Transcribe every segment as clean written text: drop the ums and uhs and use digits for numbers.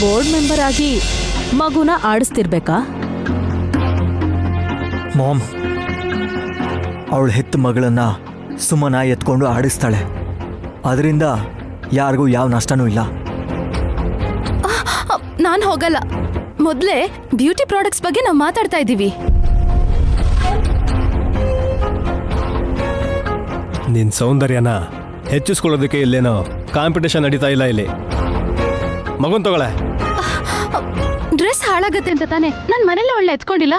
Board member ಆಗಿ ಮಗುನ ಆಡಿಸ್ತಿರ್ಬೇಕಾ? Ma'am, ಅವಳು ಹೆತ್ತ ಮಗಳನ್ನ ಸುಮನ ಎತ್ಕೊಂಡು ಆಡಿಸ್ತಾಳೆ. ಅದರಿಂದ ಯಾರಿಗೂ ಯಾವ ನಷ್ಟನೂ ಇಲ್ಲ. ನಾನು ಹೋಗಲ್ಲ. ಮೊದಲೇ ಬ್ಯೂಟಿ ಪ್ರಾಡಕ್ಟ್ಸ್ ಬಗ್ಗೆ ನಾವು ಮಾತಾಡ್ತಾ ಇದ್ದೀವಿ. ನಿನ್ ಸೌಂದರ್ಯನ ಹೆಚ್ಚಿಸ್ಕೊಳ್ಳೋದಕ್ಕೆ ಇಲ್ಲೇನೋ ಕಾಂಪಿಟೇಷನ್ ನಡೀತಾ ಇಲ್ಲ. ಇಲ್ಲಿ ಮಗುನ್ ತಗೊಳ್ಳೆ. ಡ್ರೆಸ್ ಹಾಳಾಗತ್ತೆ ಅಂತ ತಾನೆ ನಾನು ಮನೇಲಿ ಒಳ್ಳೆ ಎತ್ಕೊಂಡಿಲ್ಲ.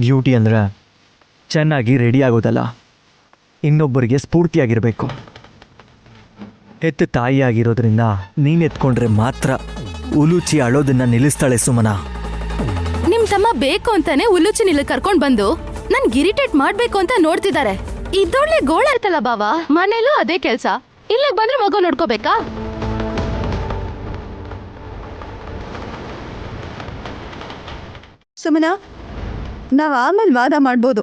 ಬ್ಯೂಟಿ ಅಂದ್ರೆ ಚೆನ್ನಾಗಿ ರೆಡಿ ಆಗೋದಲ್ಲ, ಇನ್ನೊಬ್ಬರಿಗೆ ಸ್ಫೂರ್ತಿಯಾಗಿರಬೇಕು. ಹೆತ್ತ ತಾಯಿಯಾಗಿರೋದ್ರಿಂದ ನೀನು ಎತ್ಕೊಂಡ್ರೆ ಮಾತ್ರ ಉಲುಚಿ ಅಳೋದನ್ನ ನಿಲ್ಲಿಸ್ತಾಳೆ ಸುಮನ. ನಿಮ್ ತಮ್ಮ ಬೇಕು ಅಂತಾನೆ ಉಲ್ಲುಚಿ ನಿಲ್ಲ ಕರ್ಕೊಂಡ್ ಬಂದು ನನ್ಗೆ ಇರಿಟೇಟ್ ಮಾಡ್ಬೇಕು ಅಂತ ನೋಡ್ತಿದ್ದಾರೆ. ಇದೊಳ್ಳೆ ಗೋಳ ಇರ್ತಲ್ಲ ಬಾವ, ಮನೇಲೂ ಅದೇ ಕೆಲ್ಸ. ಇಲ್ಲೇ ಬಂದ್ರೆ ಮಗು ನೋಡ್ಕೋಬೇಕಾ? ಸುಮನ, ನಾವ್ ಆಮೇಲೆ ವಾದ ಮಾಡ್ಬೋದು.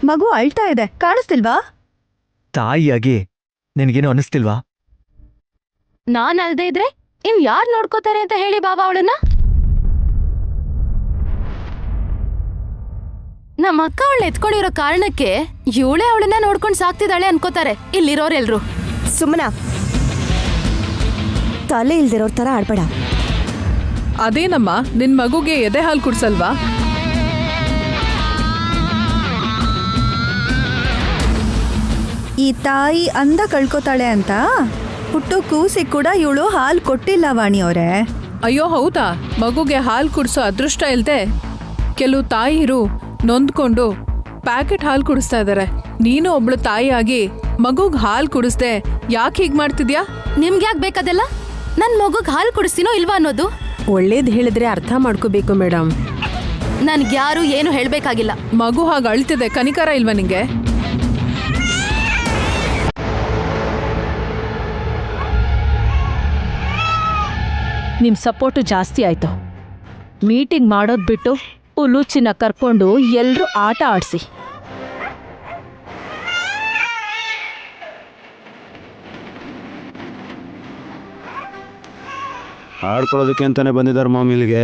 ಮಗು ಅಳ್ತಾ ಇದೆ, ಕಾಣಿಸ್ತಿಲ್ವಾ? ತಾಯಿಯಾಗಿ ನಿನಗೇನು ಅನಿಸ್ತಿಲ್ವಾ? ನಾನ್ ಅಲ್ದೇ ಇದ್ರೆ ಇನ್ ಯಾರ್ ನೋಡ್ಕೋತಾರೆ ಅಂತ ಹೇಳಿ ಬಾಬಾ ಅವಳನ್ನ? ನಮ್ಮ ಅಕ್ಕ ಅವಳ ಎತ್ಕೊಂಡಿರೋ ಕಾರಣಕ್ಕೆ ಇವಳೇ ಅವಳನ್ನ ನೋಡ್ಕೊಂಡು ಸಾಕ್ತಿದ್ದಾಳೆ ಅನ್ಕೋತಾರೆ ಇಲ್ಲಿರೋರೆಲ್ರು. ಸುಮನ, ತಲೆ ಇಲ್ದಿರೋರ್ ತರ ಆಡ್ಬೇಡ. ಅದೇನಮ್ಮ, ನಿನ್ ಮಗುಗೆ ಎದೆ ಹಾಲು ಕುಡ್ಸಲ್ವಾ? ಈ ತಾಯಿ ಅಂದ ಕಳ್ಕೊತಾಳೆ ಅಂತ ಹುಟ್ಟು ಕೂಸಿ ಕೂಡ ಇವಳು ಹಾಲು ಕೊಟ್ಟಿಲ್ಲ ವಾಣಿ ಅವರೇ. ಅಯ್ಯೋ ಹೌದಾ? ಮಗುಗೆ ಹಾಲು ಕುಡಿಸೋ ಅದೃಷ್ಟ ಇಲ್ದೆ ಕೆಲವು ತಾಯಿರು ನೊಂದ್ಕೊಂಡು ಪ್ಯಾಕೆಟ್ ಹಾಲು ಕುಡಿಸ್ತಾ ಇದಾರೆ. ನೀನು ಒಬ್ಳು ತಾಯಿಯಾಗಿ ಮಗುಗ್ ಹಾಲು ಕುಡಿಸ್ದೆ ಯಾಕೆ ಹೀಗ್ ಮಾಡ್ತಿದ್ಯಾ? ನಿಮ್ಗೆ ಯಾಕೆ ಬೇಕದೆಲ್ಲ? ನನ್ ಮಗುಗ್ ಹಾಲು ಕುಡಿಸ್ತೀನೋ ಇಲ್ವಾ ಅನ್ನೋದು ಒಳ್ಳೇದ್ ಹೇಳಿದ್ರೆ ಅರ್ಥ ಮಾಡ್ಕೋಬೇಕು ಮೇಡಮ್. ನನ್ಗ್ಯಾರು ಏನು ಹೇಳ್ಬೇಕಾಗಿಲ್ಲ. ಮಗು ಹಾಗೆ ಅಳ್ತಿದೆ, ಕನಿಕರ ಇಲ್ವಾ ನಿಂಗೆ? ನಿಮ್ ಸಪೋರ್ಟು ಜಾಸ್ತಿ ಆಯ್ತು. ಮೀಟಿಂಗ್ ಮಾಡೋದ್ ಬಿಟ್ಟು ಉಲ್ಲುಚಿನ ಕರ್ಕೊಂಡು ಎಲ್ರೂ ಆಟ ಆಡ್ಸಿ. ಆಡ್ಕೊಳ್ಳೋದಕ್ಕೆ ಅಂತಾನೆ ಬಂದಿದ್ದಾರೆ ಮಾಮ್ ಇಲ್ಲಿಗೆ.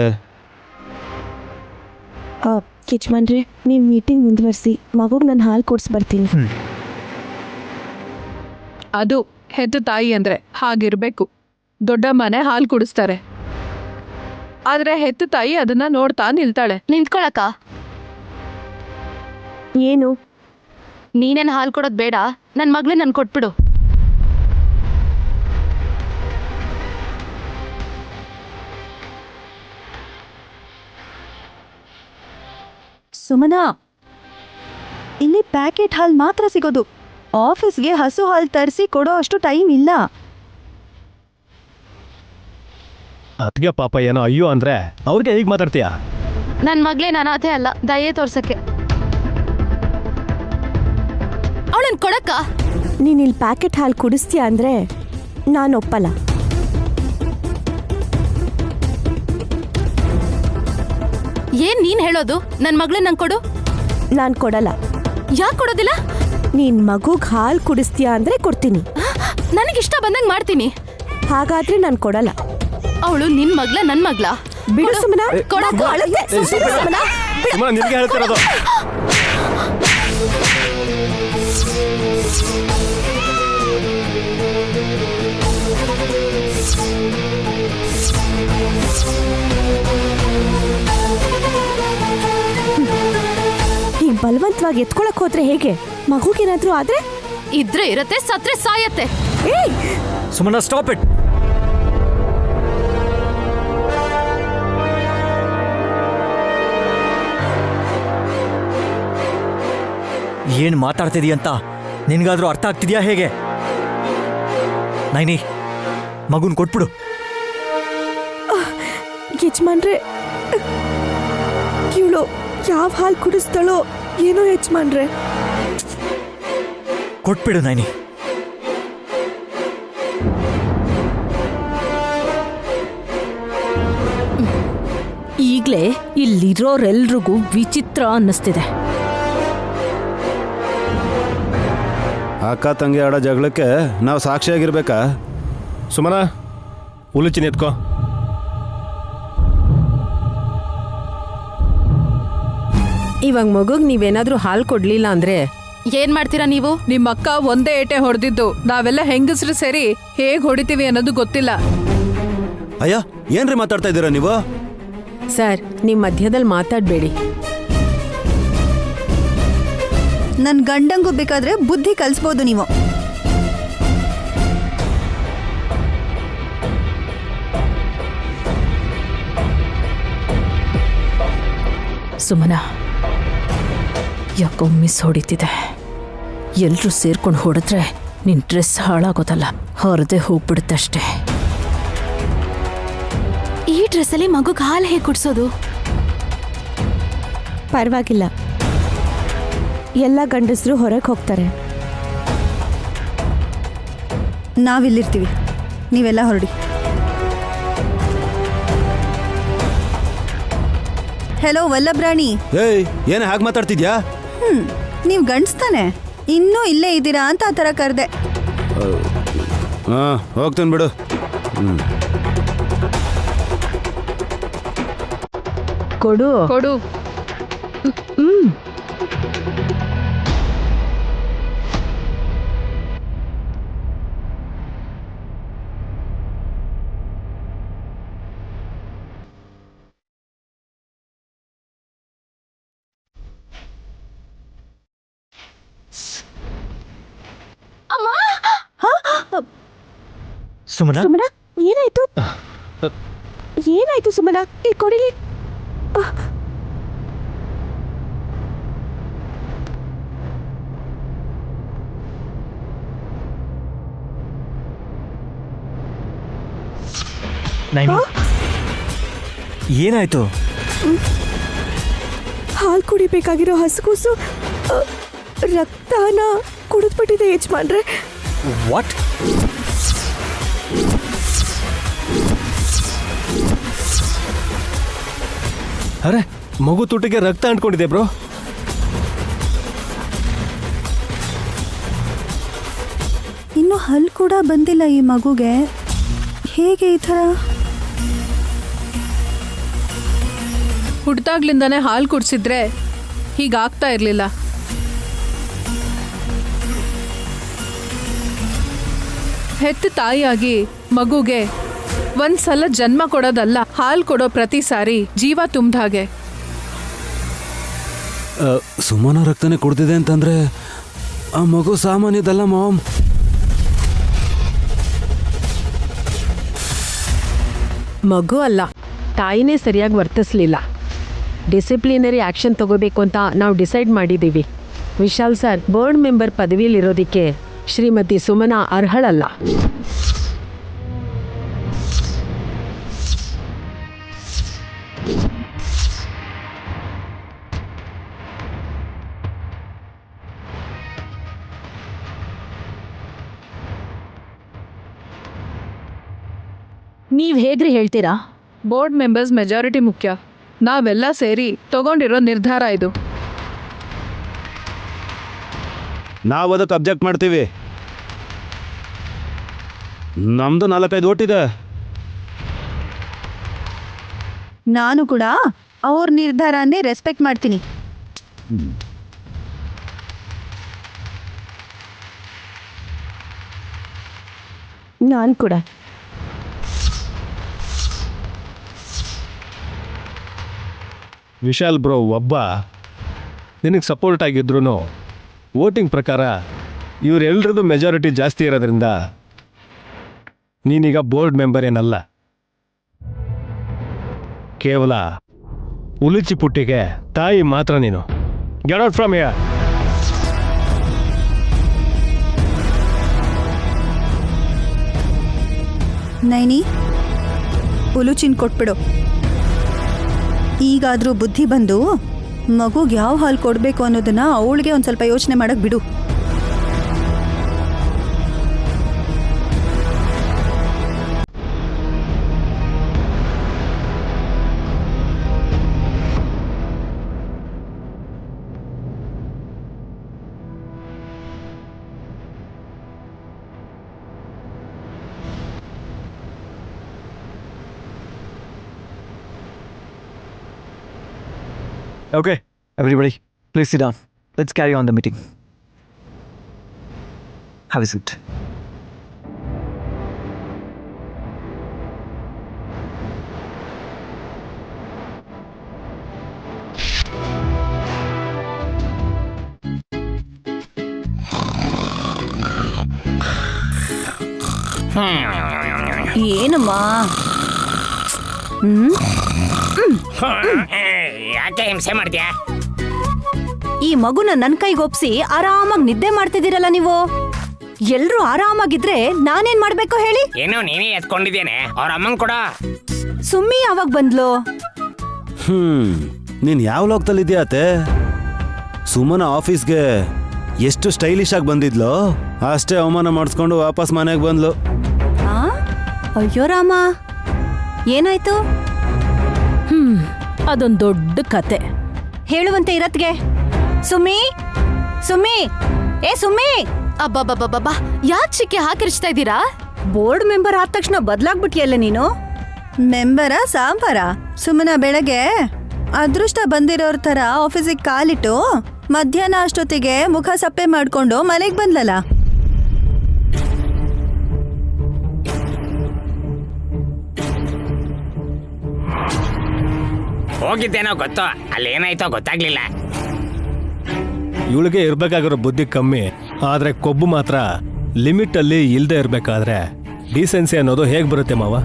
ಯಜಮಾನ್ರೆ, ನೀವು ಮೀಟಿಂಗ್ ಮುಂದುವರಿಸಿ, ಮಗುಗೆ ನಾನು ಹಾಲು ಕೊಡ್ಸಿ ಬರ್ತೀನಿ. ಅದು ಹೆದ್ದು ತಾಯಿ ಅಂದ್ರೆ ಹಾಗಿರ್ಬೇಕು. ದೊಡ್ಡ ಮನೆ ಹಾಲು ಕುಡಿಸ್ತಾರೆ, ಆದ್ರೆ ಹೆತ್ತು ತಾಯಿ ಅದನ್ನ ನೋಡ್ತಾ ನಿಲ್ತಾಳೆ. ನಿಂತ್ಕೊಳಕ? ಏನು? ನೀನೇನ್ ಹಾಲು ಕೊಡೋದ್ ಬೇಡ, ನನ್ ಮಗ್ಳು ನನ್ ಕೊಟ್ಬಿಡು. ಸುಮನ, ಇಲ್ಲಿ ಪ್ಯಾಕೆಟ್ ಹಾಲು ಮಾತ್ರ ಸಿಗೋದು. ಆಫೀಸ್ಗೆ ಹಸು ಹಾಲು ತರಿಸಿ ಕೊಡೋ ಅಷ್ಟು ಟೈಮ್ ಇಲ್ಲ. ಅದಕ್ಕೆ ಪಾಪ ಏನೋ ಅಯ್ಯೋ ಅಂದ್ರೆ ಅವ್ರಿಗೆ ಹೇಗೆ ಮಾತಾಡ್ತೀಯಾ? ನನ್ ಮಗ್ಳೇ ಅನಾಥೆ ಅಲ್ಲ, ದಯೆ ತೋರ್ಸಕ್ಕೆ. ಅವಳನ್ ಕೊಡಕ್ಕ? ನೀನು ಇಲ್ಲಿ ಪ್ಯಾಕೆಟ್ ಹಾಲು ಕುಡಿಸ್ತೀಯ ಅಂದರೆ ನಾನು ಒಪ್ಪಲ್ಲ. ಏನ್ ನೀನ್ ಹೇಳೋದು? ನನ್ ಮಗ್ಳನ್ನ ನಂಗೆ ಕೊಡು. ನಾನು ಕೊಡಲ್ಲ. ಯಾಕೆ ಕೊಡೋದಿಲ್ಲ? ನೀನು ಮಗುಗೆ ಹಾಲು ಕುಡಿಸ್ತೀಯ ಅಂದರೆ ಕೊಡ್ತೀನಿ. ನನಗಿಷ್ಟ ಬಂದಂಗೆ ಮಾಡ್ತೀನಿ. ಹಾಗಾದ್ರೆ ನಾನು ಕೊಡಲ್ಲ. ಅವಳು ನಿನ್ ಮಗ್ಳ, ನನ್ ಮಗ್ಳ? ಬಿಡು ಸುಮನ. ನಿನ್ಗೆ ಹೇಳ್ತಿರೋದು. ಈಗ ಬಲವಂತವಾಗಿ ಎತ್ಕೊಳಕ್ ಹೋದ್ರೆ ಹೇಗೆ? ಮಗುಗೇನಾದ್ರೂ ಆದ್ರೆ? ಇದ್ರೆ ಇರತ್ತೆ, ಸತ್ರೆ ಸಾಯತ್ತೆ. Sumana, stop it. ಏನ್ ಮಾತಾಡ್ತಿದೀಯ ಅಂತ ನಿನ್ಗಾದ್ರೂ ಅರ್ಥ ಆಗ್ತಿದ್ಯಾ ಹೇಗೆ? ನೈನಿ, ಮಗುನ್ ಕೊಟ್ಬಿಡು. ಯಜಮಾನ್ರೆ, ಇವಳು ಯಾವ ಹಾಲು ಕುಡಿಸ್ತಾಳೋ ಏನೋ ಯಜಮಾನ್ರೆ. ಕೊಟ್ಬಿಡು ನೈನಿ. ಈಗ್ಲೇ ಇಲ್ಲಿರೋರೆಲ್ರಿಗೂ ವಿಚಿತ್ರ ಅನ್ನಿಸ್ತಿದೆ. ಅಕ್ಕ ತಂಗಿ ಆಡೋ ಜಗಳಕ್ಕೆ ನಾವು ಸಾಕ್ಷಿಯಾಗಿರ್ಬೇಕಾ? ಸುಮನ, ಉಲುಚಿನ ಎತ್ಕೋ. ಇವಾಗ ಮಗುಗ್ ನೀವೇನಾದ್ರೂ ಹಾಲು ಕೊಡ್ಲಿಲ್ಲ ಅಂದ್ರೆ ಏನ್ ಮಾಡ್ತೀರಾ ನೀವು? ನಿಮ್ಮ ಅಕ್ಕ ಒಂದೇ ಏಟೆ ಹೊಡೆದಿದ್ದು. ನಾವೆಲ್ಲ ಹೆಂಗಸ್ರು ಸೇರಿ ಹೇಗ್ ಹೊಡಿತೀವಿ ಅನ್ನೋದು ಗೊತ್ತಿಲ್ಲ. ಅಯ್ಯ, ಏನ್ರಿ ಮಾತಾಡ್ತಾ ಇದ್ದೀರಾ ನೀವು? ಸರ್, ನಿಮ್ ಮಧ್ಯದಲ್ಲಿ ಮಾತಾಡ್ಬೇಡಿ. ನನ್ ಗಂಡಂಗೂ ಬೇಕಾದ್ರೆ ಬುದ್ಧಿ ಕಲಿಸ್ಬೋದು ನೀವು. ಸುಮನ, ಯಾಕೋ ಮಿಸ್ ಹೊಡಿತಿದೆ. ಎಲ್ರೂ ಸೇರ್ಕೊಂಡು ಹೊಡೆದ್ರೆ ನಿನ್ ಡ್ರೆಸ್ ಹಾಳಾಗೋದಲ್ಲ, ಹೊರದೆ ಹೋಗ್ಬಿಡುತ್ತಷ್ಟೇ. ಈ ಡ್ರೆಸ್ಸಲ್ಲಿ ಮಗುಗ್ ಹಾಲು ಹೇಗೆ ಕುಡ್ಸೋದು? ಪರವಾಗಿಲ್ಲ, ಎಲ್ಲ ಗಂಡಸರು ಹೊರಗೆ ಹೋಗ್ತಾರೆ. ನಾವಿಲ್ಲಿರ್ತೀವಿ, ನೀವೆಲ್ಲ ಹೊರಡಿ. ಹೆಲೋ ವಲ್ಲಭರಾಣಿ. ಏಯ್, ಏನು ಹಾಗೆ ಮಾತಾಡ್ತಿದ್ಯಾ? ನೀವು ಗಂಡಸ್ತಾನೆ, ಇನ್ನೂ ಇಲ್ಲೇ ಇದ್ದೀರಾ ಅಂತ ಆ ಥರ ಕರೆದೆ. ಹಾಂ, ಹೋಗ್ತೀನಿ ಬಿಡು. ಕೊಡು ಕೊಡು. ಸುಮನ, ಸುಮನ, ಏನಾಯ್ತು? ಏನಾಯ್ತು ಸುಮನ? ಈ ಕೊಡಿಲಿ. ನೈನಿ, ಏನಾಯ್ತು? ಹಾಲು ಕುಡಿಬೇಕಾಗಿರೋ ಹಸುಗೂಸು ರಕ್ತನ ಕುಡಿದ್ಬಿಟ್ಟಿದೆ ಯಜಮಾನ್ರೆ. ವಾಟ್? ಅರೆ, ಮಗು ತುಟಿಗೆ ರಕ್ತ ಅಂಟ್ಕೊಂಡಿದೆ ಬ್ರೋ. ಇನ್ನು ಹಲ್ ಕೂಡ ಬಂದಿಲ್ಲ ಈ ಮಗುಗೆ. ಹೇಗೆ ಈ ಥರ? ಹುಡ್ದಾಗ್ಲಿಂದಾನೆ ಹಾಲು ಕುಡ್ಸಿದ್ರೆ ಹೀಗಾಗ್ತಾ ಇರ್ಲಿಲ್ಲ. ಹೆತ್ತ ತಾಯಿಯಾಗಿ ಮಗುಗೆ ಒಂದ್ಸಲ ಜನ್ಮ ಕೊಡೋದಲ್ಲ, ಹಾಲು ಕೊಡೋ ಪ್ರತಿ ಸಾರಿ ಜೀವ ತುಂಬ್ದ ಹಾಗೆ. ಸುಮನ ರಕ್ತನೇ ಕುಡ್ದಿದೆ ಅಂತಂದ್ರೆ ಆ ಮಗು ಸಾಮಾನ್ಯದಲ್ಲ ಮಾಮ್. ಮಗು ಅಲ್ಲ, ತಾಯಿನೇ ಸರಿಯಾಗಿ ವರ್ತಿಸ್ಲಿಲ್ಲ. ಡಿಸಿಪ್ಲಿನರಿ ಆಕ್ಷನ್ ತಗೋಬೇಕು ಅಂತ ನಾವು ಡಿಸೈಡ್ ಮಾಡಿದ್ದೀವಿ. ವಿಶಾಲ್ ಸರ್, ಬೋರ್ಡ್ ಮೆಂಬರ್ ಪದವಿಯಲ್ಲಿರೋದಕ್ಕೆ ಶ್ರೀಮತಿ ಸುಮನಾ ಅರ್ಹಳಲ್ಲ. ನೀವ್ ಹೇಗ್ರಿ ಹೇಳ್ತೀರಾ? ಬೋರ್ಡ್ ಮೆಂಬರ್ಸ್ ಮೆಜಾರಿಟಿ ಮುಖ್ಯ. ನಾವೆಲ್ಲ ಸೇರಿ ತಗೊಂಡಿರೋ ನಿರ್ಧಾರ ಇದು. ನಾವು ಅದಕ್ಕೆ ಅಬ್ಜೆಕ್ಟ್ ಮಾಡ್ತೀವಿ. ನಮ್ದು 4-5 ಓಟಿದೆ. ನಾನು ಕೂಡ ಅವ್ರ ನಿರ್ಧಾರನೇ ರೆಸ್ಪೆಕ್ಟ್ ಮಾಡ್ತೀನಿ. ನಾನು ಕೂಡ. ವಿಶಾಲ್ ಬ್ರೋ ಒಬ್ಬ ನಿನಗೆ ಸಪೋರ್ಟ್ ಆಗಿದ್ರು ವೋಟಿಂಗ್ ಪ್ರಕಾರ ಇವರೆಲ್ಲರದ್ದು ಮೆಜಾರಿಟಿ ಜಾಸ್ತಿ ಇರೋದ್ರಿಂದ ನೀನೀಗ ಬೋರ್ಡ್ ಮೆಂಬರ್ ಏನಲ್ಲ. ಕೇವಲ ಉಲುಚಿ ಪುಟ್ಟಿಗೆ ತಾಯಿ ಮಾತ್ರ ನೀನು. Get out from here. Naini, ಉಲುಚಿನ್ ಕೊಟ್ಬಿಡು. ಈಗಾದರೂ ಬುದ್ಧಿ ಬಂದು ಮಗುಗೆ ಯಾವ ಹಾಲು ಕೊಡಬೇಕು ಅನ್ನೋದನ್ನ ಅವಳಿಗೆ ಒಂದು ಸ್ವಲ್ಪ ಯೋಚನೆ ಮಾಡಕ್ಕೆ ಬಿಡು. Okay, everybody, please sit down. Let's carry on the meeting. Have a seat. ಏನಮ್ಮ ಯಾಕೆ ಹಿಂಸೆ ಮಾಡ್ತೀಯಾ? ಈ ಮಗುನ ನನ್ ಕೈಗೊಪ್ಸಿ ಆರಾಮಾಗಿ ನಿದ್ದೆ ಮಾಡ್ತಿದ್ದೀರಲ್ಲ ನೀವು. ಎಲ್ರೂ ಆರಾಮಾಗಿದ್ರೆ ನಾನೇನ್ ಮಾಡ್ಬೇಕು ಹೇಳಿ? ಏನೋ ನೀನೇ ಎತ್ಕೊಂಡಿದ್ದೇನೆ, ಅವ್ರ ಅಮ್ಮಂಗ್ ಕೊಡ. ಸುಮ್ಮಿ ಯಾವಾಗ ಬಂದ್ಲು? ನೀನ್ ಯಾವ ಲೋಕದಲ್ಲಿದ್ಯಾ ಅತ್ತೆ? ಸುಮ್ಮನ ಆಫೀಸ್ಗೆ ಎಷ್ಟು ಸ್ಟೈಲಿಶ್ ಆಗಿ ಬಂದಿದ್ಲೋ ಅಷ್ಟೇ ಅವಮಾನ ಮಾಡಿಸ್ಕೊಂಡು ವಾಪಸ್ ಮನೆಗೆ ಬಂದ್ಲು. ಆ? ಅಯ್ಯೋ ರಾಮ, ಏನಾಯ್ತು? ಅದೊಂದು ದೊಡ್ಡ ಕತೆ. ಹೇಳುವಂತೆ ಇರತ್ಗೆ. ಸುಮ್ಮಿ ಸುಮ್ಮಿ ಏ ಸುಮ್ಮಿ, ಅಬ್ಬಬ್ಬಬ್ಬಬ್ಬಾ, ಯಾಕೆ ಚಿಕ್ಕೆ ಹಾಕಿರ್ಚ್ತಾ ಇದ್ದೀರಾ? ಬೋರ್ಡ್ ಮೆಂಬರ್ ಆದ ತಕ್ಷಣ ಬದಲಾಗ್ಬಿಟ್ಟಿಯಲ್ಲ ನೀನು. ಮೆಂಬರ ಸಾಂಬಾರ? ಸುಮ್ಮನ ಬೆಳಗ್ಗೆ ಅದೃಷ್ಟ ಬಂದಿರೋರ್ ತರ ಆಫೀಸಿಗೆ ಕಾಲಿಟ್ಟು ಮಧ್ಯಾಹ್ನ ಅಷ್ಟೊತ್ತಿಗೆ ಮುಖ ಸಪ್ಪೆ ಮಾಡ್ಕೊಂಡು ಮನೆಗೆ ಬಂದ್ಲಲ್ಲ. ಹೋಗಿದ್ದೇನೋ ಗೊತ್ತೋ, ಅಲ್ಲಿ ಏನಾಯ್ತೋ ಗೊತ್ತಾಗ್ಲಿಲ್ಲ. ಇವಳಿಗೆ ಇರ್ಬೇಕಾಗಿರೋ ಬುದ್ಧಿ ಕಮ್ಮಿ, ಆದ್ರೆ ಕೊಬ್ಬು ಮಾತ್ರ ಲಿಮಿಟ್ ಅಲ್ಲಿ ಇಲ್ದೇ ಇರ್ಬೇಕಾದ್ರೆ ಡೀಸೆನ್ಸಿ ಅನ್ನೋದು ಹೇಗ್ ಬರುತ್ತೆ ಮಾವ?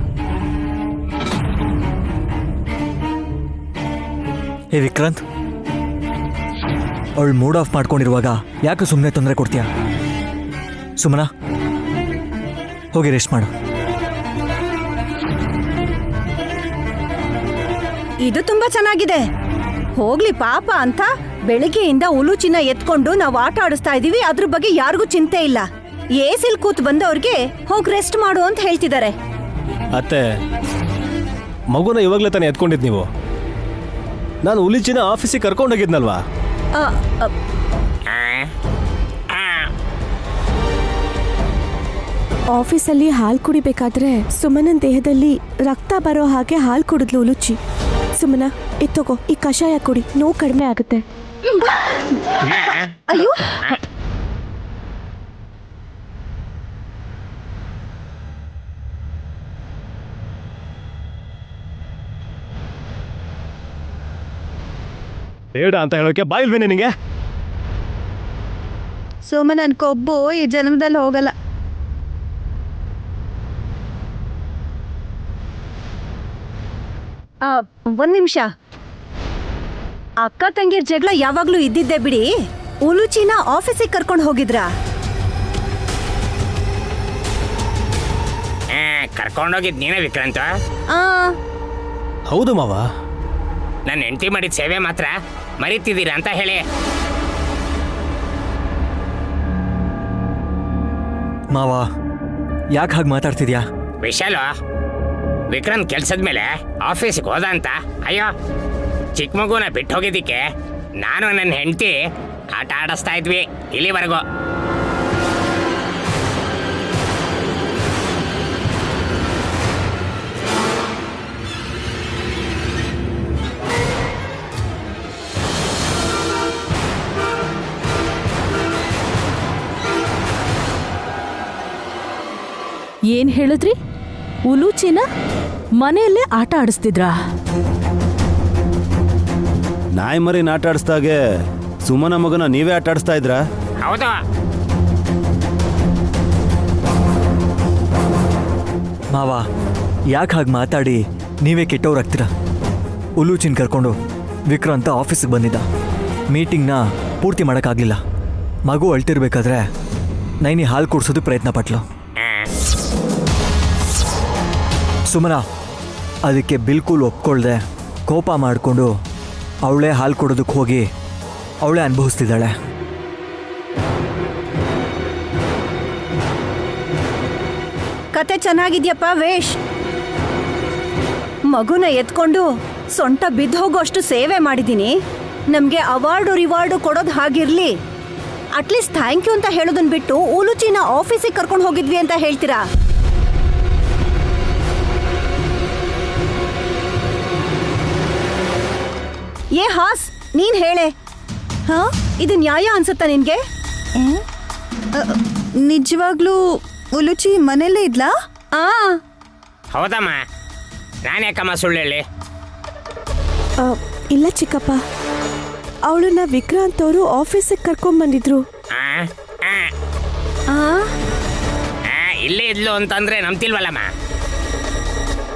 ಹೇ ವಿಕ್ರಾಂತ್, ಅವಳು ಮೂಡ್ ಆಫ್ ಮಾಡ್ಕೊಂಡಿರುವಾಗ ಯಾಕೆ ಸುಮ್ಮನೆ ತೊಂದರೆ ಕೊಡ್ತೀಯಾ? ಸುಮನಾ, ಹೋಗಿ ರೆಸ್ಟ್ ಮಾಡು. ಇದು ತುಂಬಾ ಚೆನ್ನಾಗಿದೆ. ಹೋಗ್ಲಿ ಪಾಪ ಅಂತ ಬೆಳಿಗ್ಗೆಯಿಂದ ಉಲುಚಿನ ಎತ್ಕೊಂಡು ನಾವು ಆಟ ಆಡಿಸ್ತಾ ಇದೀವಿ, ಅದ್ರ ಬಗ್ಗೆ ಯಾರಿಗೂ ಚಿಂತೆ ಇಲ್ಲ. ಏಸಿಲ್ ಕೂತ್ ಬಂದವ್ರಿಗೆ ಹೋಗಿ ರೆಸ್ಟ್ ಮಾಡು ಅಂತ ಹೇಳ್ತಿದ್ದಾರೆ. ಅತ್ತೆ, ಮಗುನ ಇವಾಗ್ಲೇ ತಾನೇ ಎತ್ಕೊಂಡಿದ್ ನೀವು? ನಾನು ಉಲಿಚಿನ ಆಫೀಸಿಗೆ ಕರ್ಕೊಂಡೋಗಿದ್ನಲ್ವಾ? ಆ, ಆ, ಆಫೀಸಲ್ಲಿ ಹಾಲು ಕುಡಿಬೇಕಾದ್ರೆ ಸುಮನನ್ ದೇಹದಲ್ಲಿ ರಕ್ತ ಬರೋ ಹಾಗೆ ಹಾಲು ಕುಡಿದ್ಲು ಉಲುಚಿ. ಸುಮನ, ಎತ್ತೋಗೋ, ಈ ಕಷಾಯ ಕುಡಿ, ನೋವು ಕಡಿಮೆ ಆಗುತ್ತೆ. ಅಯ್ಯೋ, ಬೇಡ ಅಂತ ಹೇಳೋಕೆ ಬಾಯಿಲ್ವೇನೆ ನಿಂಗೆ? ಸುಮನನ್ ಕೊಬ್ಬು ಈ ಜನ್ಮದಲ್ಲಿ ಹೋಗಲ್ಲ. ಒಂದ್ ನಿಮಿಷ. ಅಕ್ಕ ತಂಗಿರ್ ಜಗಳ ಯಾವಾಗ್ಲೂ ಇದ್ದಿದ್ದೆ ಬಿಡಿ. ಉಲುಚಿನ ಆಫೀಸಿಗೆ ಕರ್ಕೊಂಡು ಹೋಗಿದ್ರಾ? ಕರ್ಕೊಂಡೋಗಿದ್ ನೀನೇ ವಿಕ್ರಾಂತ? ಹೌದು ಮಾವ. ನನ್ನ ಹೆಂಡತಿ ಮಾಡಿದ ಸೇವೆ ಮಾತ್ರ ಮರಿತಿದ್ದೀರಾ ಅಂತ ಹೇಳಿ. ಮಾವ, ಯಾಕೆ ಹಾಗೆ ಮಾತಾಡ್ತಿದ್ಯಾ? ವಿಶಾಲು, ವಿಕ್ರಾಂತ್ ಕೆಲ್ಸದ ಮೇಲೆ ಆಫೀಸಿಗೆ ಹೋದ ಅಂತ. ಅಯ್ಯೋ, ಚಿಕ್ಕ ಮಗುನ ಬಿಟ್ಟು ಹೋಗಿದ್ದಕ್ಕೆ ನಾನು ನನ್ನ ಹೆಂಡತಿ ಆಟ ಆಡಿಸ್ತಾ ಇದ್ವಿ ಇಲ್ಲಿವರೆಗೂ. ಏನ್ ಹೇಳಿದ್ರಿ? ಉಲುಚಿನ ಮನೆಯಲ್ಲೇ ಆಟ ಆಡಿಸ್ತಿದ್ರಾ? ನಾಯಿ ಮರಿ ಆಟ ಆಡಿಸ್ದಾಗೆ ಸುಮನ ಮಗನ ನೀವೇ ಆಟ ಆಡಿಸ್ತಾ ಇದ್ರಾ? ಹೌದು. ಮಾವ, ಯಾಕೆ ಹಾಗೆ ಮಾತಾಡಿ ನೀವೇ ಕೆಟ್ಟವ್ರಾಗ್ತೀರಾ? ಉಲುಚಿನ್ ಕರ್ಕೊಂಡು ವಿಕ್ರಾಂತ ಆಫೀಸಿಗೆ ಬಂದಿದ್ದ. ಮೀಟಿಂಗ್ನ ಪೂರ್ತಿ ಮಾಡೋಕ್ಕಾಗಲಿಲ್ಲ. ಮಗು ಅಳ್ತಿರ್ಬೇಕಾದ್ರೆ ನೈನಿ ಹಾಲು ಕುಡಿಸೋದು ಪ್ರಯತ್ನ ಪಟ್ಲು. ಸುಮನ ಅದಕ್ಕೆ ಬಿಲ್ಕುಲ್ ಒಪ್ಕೊಳ್ದೆ ಕೋಪ ಮಾಡಿಕೊಂಡು ಅವಳೇ ಹಾಲು ಕೊಡೋದಕ್ಕೆ ಹೋಗಿ ಅವಳೇ ಅನುಭವಿಸ್ತಿದ್ದಾಳೆ. ಕತೆ ಚೆನ್ನಾಗಿದ್ಯಪ್ಪ ವೇಶ್. ಮಗುನ ಎತ್ಕೊಂಡು ಸೊಂಟ ಬಿದ್ದು ಹೋಗೋಷ್ಟು ಸೇವೆ ಮಾಡಿದ್ದೀನಿ. ನಮಗೆ ಅವಾರ್ಡು ರಿವಾರ್ಡು ಕೊಡೋದು ಹಾಗಿರ್ಲಿ, ಅಟ್ಲೀಸ್ಟ್ ಥ್ಯಾಂಕ್ ಯು ಅಂತ ಹೇಳೋದನ್ನ ಬಿಟ್ಟು ಉಲುಚಿನ ಆಫೀಸಿಗೆ ಕರ್ಕೊಂಡು ಹೋಗಿದ್ವಿ ಅಂತ ಹೇಳ್ತೀರಾ? ಏ ಹಾಸ್, ನೀನ್ ಹೇಳೆ. ಹಾ, ಇದು ನ್ಯಾಯ ಅನ್ಸುತ್ತಾ ನಿನ್ಗೆ? ನಿಜವಾಗ್ಲೂ ಉಲುಚಿ ಮನೇಲೇ ಇದ್ಲಾ? ಹೌದಮ್ಮ, ನಾನ್ಯಾಕಮ್ಮ ಸುಳ್ಳು ಹೇಳಿ? ಇಲ್ಲ ಚಿಕ್ಕಪ್ಪ, ಅವಳನ್ನ ವಿಕ್ರಾಂತ್ ಅವರು ಆಫೀಸಿಗೆ ಕರ್ಕೊಂಡ್ಬಂದಿದ್ರು. ಇಲ್ಲೇ ಇದ್ಲು ಅಂತಂದ್ರೆ ನಂಬ್ತಿಲ್ವಲ್ಲಮ್ಮ.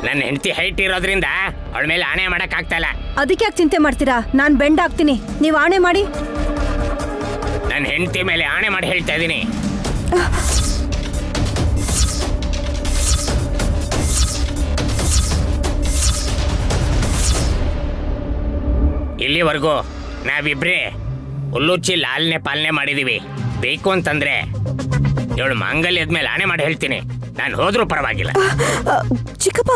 ನನ್ನ ಹೆಂಡತಿ ಹೈಟ್ ಇರೋದ್ರಿಂದ ಅವಳ ಮೇಲೆ ಆಣೆ ಮಾಡಕ್ಕಾಗ್ತಾ. ಅದಕ್ಕೆ ಯಾಕೆ ಚಿಂತೆ ಮಾಡ್ತೀರಾ? ನಾನ್ ಬೆಂಡ್ ಆಗ್ತೀನಿ, ನೀವು ಆಣೆ ಮಾಡಿ. ನನ್ನ ಹೆಂಡತಿ ಮೇಲೆ ಆಣೆ ಮಾಡಿ ಹೇಳ್ತಾ ಇದ್ದೀನಿ. ಇಲ್ಲಿವರೆಗೂ ನಾವಿಬ್ರೇ ಉಲ್ಲುಚ್ಚಿ ಲಾಲ್ನೆ ಪಾಲನೆ ಮಾಡಿದೀವಿ. ಬೇಕು ಅಂತಂದ್ರೆ ಇವಳು ಮಾಂಗಲ್ಯದ ಮೇಲೆ ಆಣೆ ಮಾಡಿ ಹೇಳ್ತೀನಿ, ನಾನು ಹೋದ್ರೂ ಪರವಾಗಿಲ್ಲ. ಚಿಕ್ಕಪ್ಪ,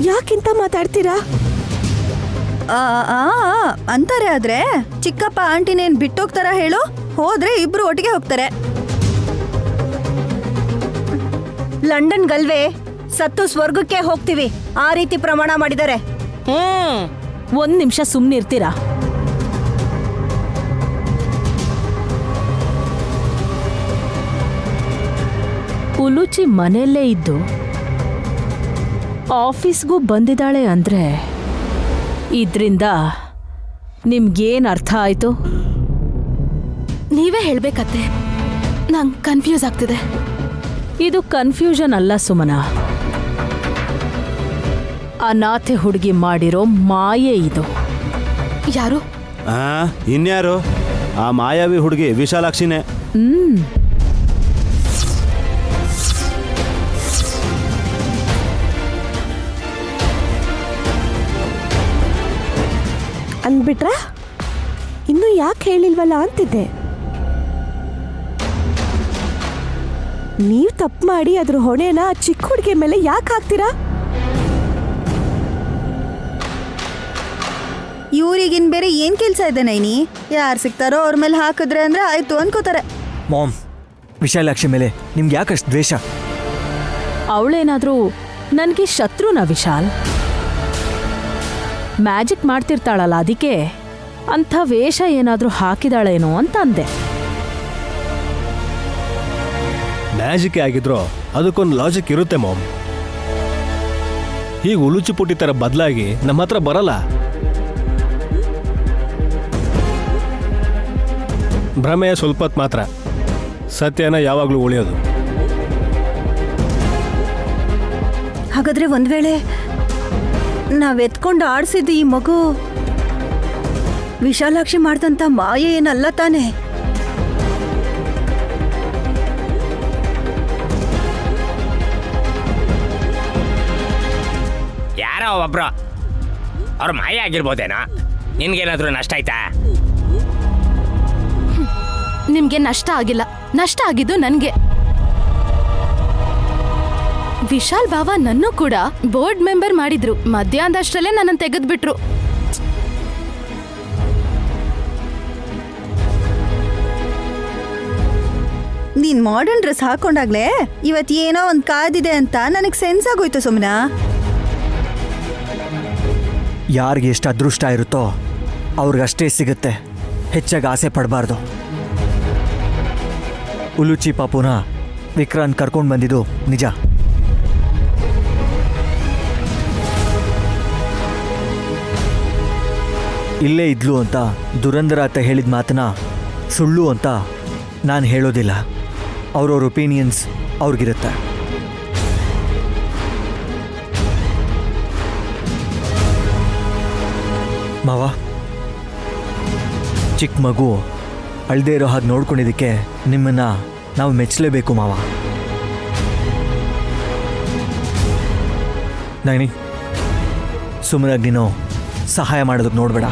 ಯಾಕಿಂತ ಮಾತಾಡ್ತೀರಾ? ಅಂತಾರೆ. ಆದ್ರೆ ಚಿಕ್ಕಪ್ಪ ಆಂಟಿನೇನ್ ಬಿಟ್ಟೋಗ್ತಾರ ಹೇಳು? ಹೋದ್ರೆ ಇಬ್ರು ಒಟ್ಟಿಗೆ ಹೋಗ್ತಾರೆ. ಲಂಡನ್ ಗಲ್ವೇ ಸತ್ತು ಸ್ವರ್ಗಕ್ಕೆ ಹೋಗ್ತೀವಿ, ಆ ರೀತಿ ಪ್ರಮಾಣ ಮಾಡಿದ್ದಾರೆ. ಒಂದ್ ನಿಮಿಷ ಸುಮ್ನಿರ್ತೀರಾ? ಉಲುಚಿ ಮನೆಯಲ್ಲೇ ಇದ್ದು ಆಫೀಸ್ಗೂ ಬಂದಿದ್ದಾಳೆ ಅಂದ್ರೆ ಇದ್ರಿಂದ ನಿಮ್ಗೇನ್ ಅರ್ಥ ಆಯ್ತು? ನೀವೇ ಹೇಳ್ಬೇಕತ್ತೆ, ನಂಗೆ ಕನ್ಫ್ಯೂಸ್ ಆಗ್ತಿದೆ. ಇದು ಕನ್ಫ್ಯೂಷನ್ ಅಲ್ಲ ಸುಮನ, ಅನಾಥೆ ಹುಡುಗಿ ಮಾಡಿರೋ ಮಾಯೆ ಇದು. ಯಾರು? ಇನ್ಯಾರು? ಆ ಮಾಯಾವಿ ಹುಡುಗಿ ವಿಶಾಲಾಕ್ಷಿನೇ. ಅಂದ್ಬಿಟ್ರ? ಇನ್ನು ಯಾಕೆ ಹೇಳಿಲ್ವಲ್ಲ ಅಂತಿದ್ದೆ. ನೀವು ತಪ್ಪು ಮಾಡಿ ಅದ್ರ ಹೊಣೆನ ಚಿಕ್ಕ ಹುಡುಗಿ ಮೇಲೆ ಯಾಕೆ ಹಾಕ್ತೀರಾ? ಇವ್ರಿಗಿನ್ ಬೇರೆ ಏನ್ ಕೆಲ್ಸ ಇದೆ ನೈನಿ? ಯಾರು ಸಿಗ್ತಾರೋ ಅವ್ರ ಮೇಲೆ ಹಾಕಿದ್ರೆ ಅಂದ್ರೆ ಆಯ್ತು ಅನ್ಕೋತಾರೆ. ಮಾಮ್, ವಿಶಾಲಾಕ್ಷಿ ಮೇಲೆ ನಿಮ್ಗೆ ಯಾಕಷ್ಟು ದ್ವೇಷ? ಅವಳೇನಾದ್ರೂ ನನಗೆ ಶತ್ರುನಾ ವಿಶಾಲ್? ಮ್ಯಾಜಿಕ್ ಮಾಡ್ತಿರ್ತಾಳಲ್ಲ, ಅದಕ್ಕೆ ಅಂಥ ವೇಷ ಏನಾದ್ರೂ ಹಾಕಿದಾಳೇನೋ ಅಂತ ಅಂದೆ. ಮ್ಯಾಜಿಕ್ ಆಗಿದ್ರು ಅದಕ್ಕೊಂದು ಲಾಜಿಕ್ ಇರುತ್ತೆ ಮಾಮ್. ಹೀಗೆ ಉಲುಚಿ ಪುಟ್ಟಿ ಥರ ಬದಲಾಗಿ ನಮ್ಮ ಹತ್ರ ಬರಲ್ಲ. ಭ್ರಮೆಯ ಸ್ವಲ್ಪ ಹೊತ್ತು ಮಾತ್ರ, ಸತ್ಯನ ಯಾವಾಗಲೂ ಉಳಿಯೋದು. ಹಾಗಾದ್ರೆ ಒಂದ್ ವೇಳೆ ನಾವ್ ಎತ್ಕೊಂಡು ಆಡ್ಸಿದ್ದು ಈ ಮಗು ವಿಶಾಲಾಕ್ಷಿ ಮಾಡ್ದಂತ ಮಾಯೆ ಏನಲ್ಲ ತಾನೆ? ಯಾರೋ ಒಬ್ರು ಅವ್ರ ಮಾಯ ಆಗಿರ್ಬೋದೇನೋ. ನಿನ್ಗೇನಾದ್ರೂ ನಷ್ಟ ಆಯ್ತಾ? ನಿಮ್ಗೆ ನಷ್ಟ ಆಗಿಲ್ಲ, ನಷ್ಟ ಆಗಿದ್ದು ನನ್ಗೆ. ವಿಶಾಲ್ ಬಾವ ನನ್ನೂ ಕೂಡ ಬೋರ್ಡ್ ಮೆಂಬರ್ ಮಾಡಿದ್ರು. ಮಧ್ಯಾಹ್ನದಷ್ಟರಲ್ಲೇ ನನ್ನನ್ನು ತೆಗೆದ್ಬಿಟ್ರು. ನೀನ್ ಮಾಡರ್ನ್ ಡ್ರೆಸ್ ಹಾಕೊಂಡಾಗ್ಲೇ ಇವತ್ ಏನೋ ಒಂದ್ ಕಾದಿದೆ ಅಂತ ನನಗ್ ಸೆನ್ಸ್ ಆಗೋಯ್ತು ಸುಮ್ನಾ. ಯಾರಿಗೆ ಎಷ್ಟು ಅದೃಷ್ಟ ಇರುತ್ತೋ ಅವ್ರಿಗಷ್ಟೇ ಸಿಗುತ್ತೆ, ಹೆಚ್ಚಾಗಿ ಆಸೆ ಪಡಬಾರ್ದು. ಉಲುಚಿ ಪಾಪುನ ವಿಕ್ರಾಂತ್ ಕರ್ಕೊಂಡು ಬಂದಿದ್ದು ನಿಜ. ಇಲ್ಲೇ ಇದ್ಲು ಅಂತ ದುರಂಧರ ಅಂತ ಹೇಳಿದ ಮಾತನ್ನ ಸುಳ್ಳು ಅಂತ ನಾನು ಹೇಳೋದಿಲ್ಲ. ಅವ್ರವ್ರ ಒಪಿನಿಯನ್ಸ್ ಅವ್ರಿಗಿರುತ್ತೆ. ಮಾವ, ಚಿಕ್ಕ ಮಗು ಅಳ್ದೇ ಇರೋ ಹಾಗೆ ನೋಡ್ಕೊಂಡಿದ್ದಕ್ಕೆ ನಿಮ್ಮನ್ನ ನಾವು ಮೆಚ್ಚಲೇಬೇಕು ಮಾವ. ನೈನಿ, ಸುಮ್ಮನಾಗಿ ನೀನು ಸಹಾಯ ಮಾಡೋದಕ್ಕೆ ನೋಡಬೇಡ.